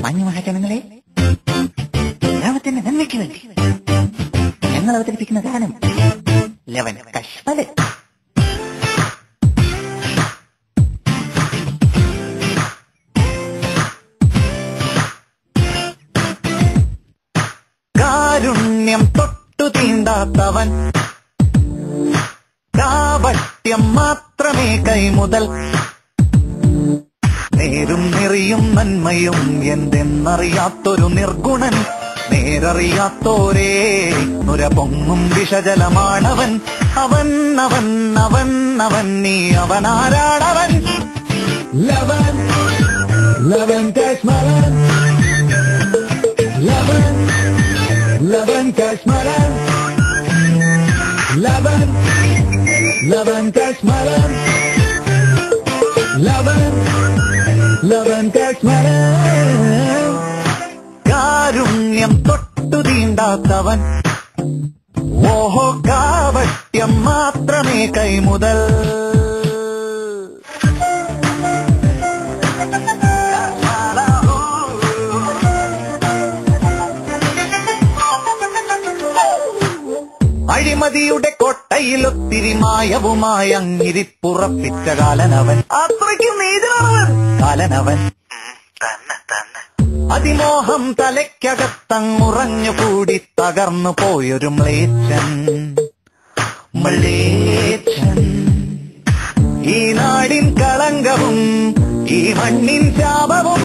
മാന്യമഹാജനങ്ങളെ, ഗ്രാമത്തിന്റെ നന്മയ്ക്ക് വേണ്ടി ഞങ്ങൾ അവതരിപ്പിക്കുന്ന ഗാനം ലവൻ കശ്മലൻ. കാരുണ്യം തൊട്ടു തീണ്ടാത്തവൻ, കാപട്യം മാത്രമേ കൈമുതൽ, നേരും നെറിയും നന്മയും എന്തെന്നറിയാത്തൊരു നിർഗുണൻ, നേരറിയാത്തോരേ നുര പൊങ്ങും വിഷജലമാണവൻ. അവൻ അവൻ അവൻ അവൻ നീ അവനാരാണവൻ? ലവൻ ലവൻ കശ്മലൻ, ലവൻ ലവൻ കശ്മലൻ, ലവൻ ലവൻ കശ്മലൻ, ലവൻ ലവൻ കശ്മലൻ. കാരുണ്യം തൊട്ടു തീണ്ടാത്തവൻ, ഓഹോ കാപട്യം മാത്രമേ കൈമുതൽ. അഴിമതിയുടെ കോട്ടയിലൊത്തിരി മായവുമായി അങ്ങിരിപ്പുറപ്പിച്ച കാലനവൻ, അത്രയ്ക്കും നീതിയാണവൻ കാലനവൻ. അതിമോഹം തലയ്ക്കകത്തങ്ങുറഞ്ഞുകൂടി തകർന്നു പോയൊരു മ്ലേച്ഛൻ, മ്ലേച്ഛൻ. ഈ നാടിൻ കളങ്കവും ഈ മണ്ണിൻ ശാപവും